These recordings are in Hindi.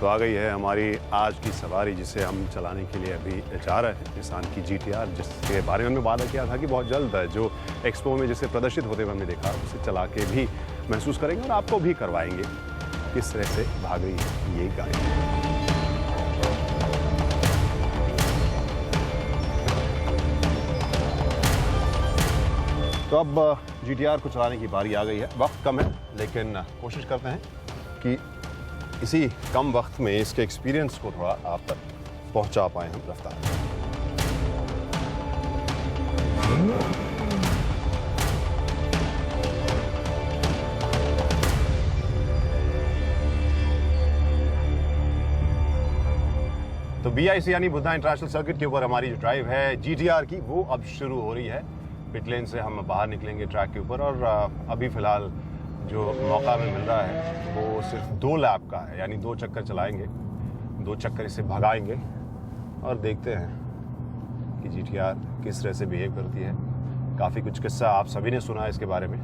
तो आ गई है हमारी आज की सवारी, जिसे हम चलाने के लिए अभी जा रहे हैं, निसान की GTR, जिसके बारे में हमने वादा किया था कि बहुत जल्द जो एक्सपो में जिसे प्रदर्शित होते हुए हमने देखा, उसे चला के भी महसूस करेंगे और आपको भी करवाएंगे किस तरह से भाग रही है ये गाड़ी। तो अब GTR को चलाने की बारी आ गई है। वक्त कम है, लेकिन कोशिश करते हैं कि इसी कम वक्त में इसके एक्सपीरियंस को थोड़ा आप तक पहुंचा पाए हम रफ्तार। तो BIC यानी बुद्धा इंटरनेशनल सर्किट के ऊपर हमारी जो ड्राइव है GTR की, वो अब शुरू हो रही है। पिट लेन से हम बाहर निकलेंगे ट्रैक के ऊपर, और अभी फ़िलहाल जो मौका हमें मिल रहा है वो सिर्फ 2 लैप का है, यानी 2 चक्कर चलाएंगे, 2 चक्कर इसे भगाएंगे और देखते हैं कि GTR किस तरह से बिहेव करती है। काफ़ी कुछ किस्सा आप सभी ने सुना है इसके बारे में,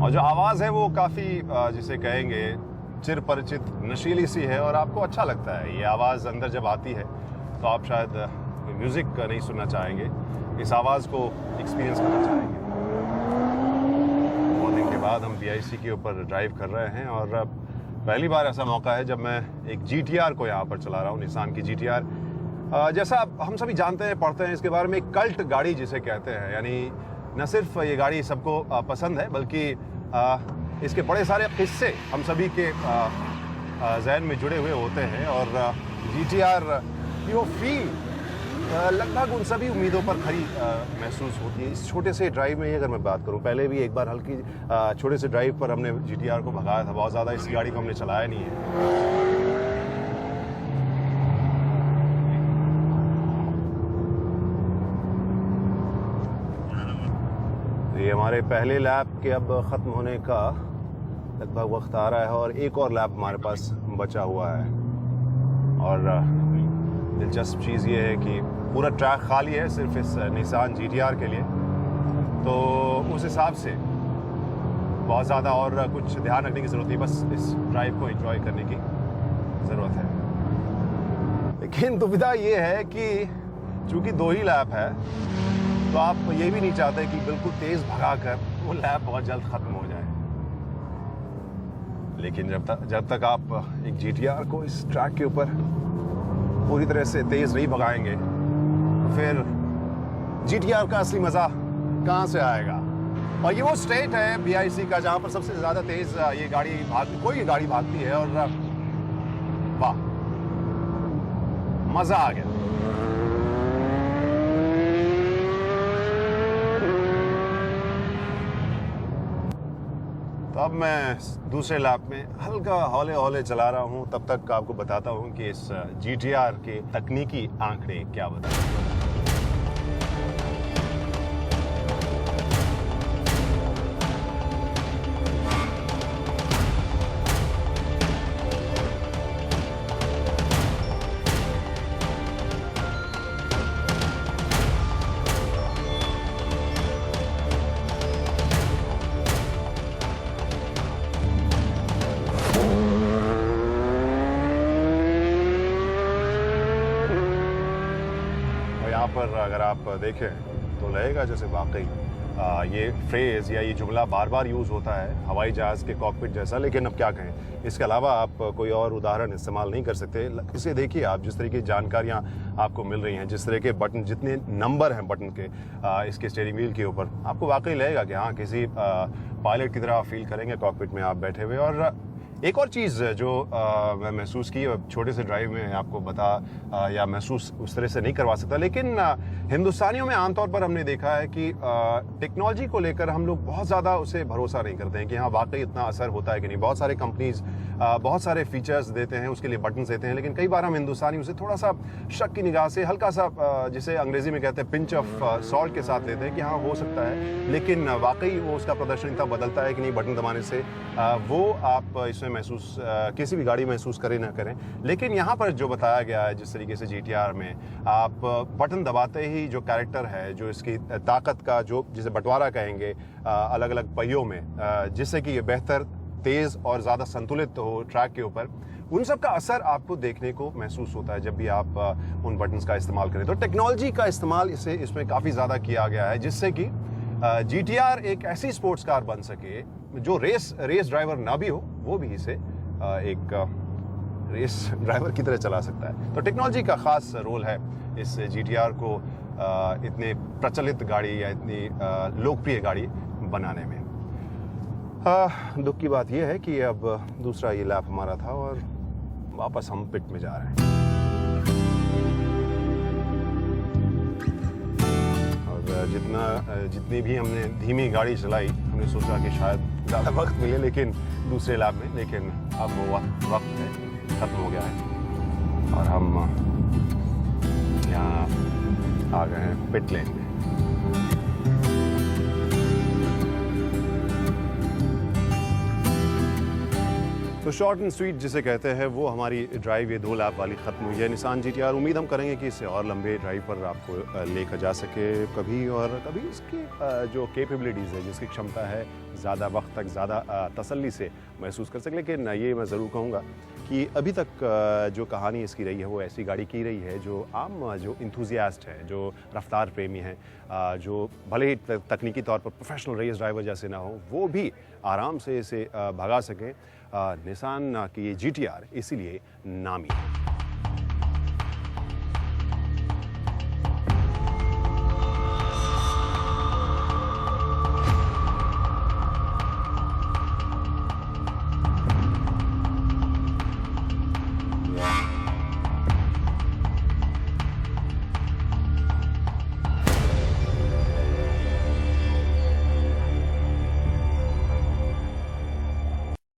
और जो आवाज़ है वो काफ़ी जिसे कहेंगे चिर परिचित नशीली सी है, और आपको अच्छा लगता है ये आवाज़। अंदर जब आती है तो आप शायद म्यूज़िक नहीं सुनना चाहेंगे, इस आवाज़ को एक्सपीरियंस करना चाहेंगे। बहुत दिन के बाद हम BIC के ऊपर ड्राइव कर रहे हैं, और पहली बार ऐसा मौका है जब मैं एक GTR को यहाँ पर चला रहा हूँ, निसान की GTR। जैसा हम सभी जानते हैं, पढ़ते हैं इसके बारे में, एक कल्ट गाड़ी जिसे कहते हैं, यानी न सिर्फ ये गाड़ी सबको पसंद है, बल्कि इसके बड़े सारे किस्से हम सभी के जहन में जुड़े हुए होते हैं। और GTR की वो फील लगभग उन सभी उम्मीदों पर खरी महसूस होती है। इस छोटे से ड्राइव में ही अगर मैं बात करूं, पहले भी एक बार हल्की छोटे से ड्राइव पर हमने GTR को भगाया था, बहुत ज़्यादा इस गाड़ी को हमने चलाया नहीं है। तो ये हमारे पहले लैप के अब ख़त्म होने का लगभग वक्त आ रहा है, और एक और लैप हमारे पास बचा हुआ है। और दिलचस्प चीज़ ये है कि पूरा ट्रैक खाली है सिर्फ इस निसान GTR के लिए, तो उस हिसाब से बहुत ज़्यादा और कुछ ध्यान रखने की ज़रूरत नहीं, बस इस ड्राइव को एंजॉय करने की ज़रूरत है। लेकिन दुविधा ये है कि चूँकि 2 ही लैप है, तो आप ये भी नहीं चाहते कि बिल्कुल तेज़ भगा कर वो लैप बहुत जल्द ख़त्म हो जाए। लेकिन जब तक आप एक GTR को इस ट्रैक के ऊपर पूरी तरह से तेज़ नहीं भगाएंगे, तो फिर GTR का असली मज़ा कहाँ से आएगा। और ये वो स्टेट है BIC का जहाँ पर सबसे ज़्यादा तेज़ ये गाड़ी कोई गाड़ी भागती है, और वाह, मज़ा आ गया। तो अब मैं दूसरे लैप में हल्का हौले हौले चला रहा हूँ। तब तक आपको बताता हूँ कि इस GTR के तकनीकी आंकड़े क्या बताते हैं। पर अगर आप देखें तो लगेगा जैसे वाकई ये फ्रेज़ या ये जुमला बार बार यूज़ होता है हवाई जहाज़ के कॉकपिट जैसा, लेकिन अब क्या कहें, इसके अलावा आप कोई और उदाहरण इस्तेमाल नहीं कर सकते। इसे देखिए आप, जिस तरह की जानकारियाँ आपको मिल रही हैं, जिस तरह के बटन, जितने नंबर हैं बटन के इसके स्टीयरिंग व्हील के ऊपर, आपको वाकई लगेगा कि हाँ, किसी पायलट की तरह फील करेंगे कॉकपिट में आप बैठे हुए। और एक और चीज़ जो मैं महसूस की, छोटे से ड्राइव में आपको बता या महसूस उस तरह से नहीं करवा सकता, लेकिन हिंदुस्तानियों में आमतौर पर हमने देखा है कि टेक्नोलॉजी को लेकर हम लोग बहुत ज़्यादा उसे भरोसा नहीं करते हैं कि हाँ वाकई इतना असर होता है कि नहीं। बहुत सारे कंपनीज बहुत सारे फीचर्स देते हैं, उसके लिए बटन देते हैं, लेकिन कई बार हम हिंदुस्तानी उसे थोड़ा सा शक की निगाह से, हल्का सा जिसे अंग्रेज़ी में कहते हैं पिंच ऑफ सॉल्ट के साथ लेते हैं कि हाँ हो सकता है, लेकिन वाकई वो उसका प्रदर्शन इतना बदलता है कि नहीं बटन दबाने से वो आप इसमें महसूस किसी भी गाड़ी महसूस करें ना करें। लेकिन यहाँ पर जो बताया गया है, जिस तरीके से GTR में आप बटन दबाते ही जो कैरेक्टर है, जो इसकी ताकत का जो जिसे बंटवारा कहेंगे अलग अलग पहियों में, जिससे कि ये बेहतर तेज़ और ज़्यादा संतुलित हो ट्रैक के ऊपर, उन सब का असर आपको देखने को महसूस होता है जब भी आप उन बटन्स का इस्तेमाल करें। तो टेक्नोलॉजी का इस्तेमाल इसमें काफ़ी ज़्यादा किया गया है, जिससे कि GTR एक ऐसी स्पोर्ट्स कार बन सके जो रेस ड्राइवर ना भी हो, वो भी इसे एक रेस ड्राइवर की तरह चला सकता है। तो टेक्नोलॉजी का ख़ास रोल है इस GTR को इतने प्रचलित गाड़ी या इतनी लोकप्रिय गाड़ी बनाने में। दुख की बात यह है कि अब दूसरा ये लैप हमारा था और वापस हम पिट में जा रहे हैं। और जितनी भी हमने धीमी गाड़ी चलाई, हमने सोचा कि शायद ज़्यादा वक्त मिले लेकिन दूसरे लैप में, लेकिन अब वो वक्त है ख़त्म हो गया है और हम यहाँ आ गए हैं पिट लेन में। तो शॉर्ट एंड स्वीट जिसे कहते हैं, वो हमारी ड्राइव ये 2 लैप वाली ख़त्म हुई है निसान GTR। उम्मीद हम करेंगे कि इससे और लंबे ड्राइव पर आपको लेकर जा सके कभी, और कभी इसकी जो कैपेबिलिटीज़ है, जिसकी क्षमता है, ज़्यादा वक्त तक ज़्यादा तसल्ली से महसूस कर सके। लेकिन ये मैं ज़रूर कहूँगा कि अभी तक जो कहानी इसकी रही है वो ऐसी गाड़ी की रही है जो आम जो इंथुजियास्ट है, जो रफ्तार प्रेमी हैं, जो भले ही तकनीकी तौर पर प्रोफेशनल रेस ड्राइवर जैसे ना हो, वो भी आराम से इसे भगा सकें। निसान की ये GTR इसीलिए नामी है।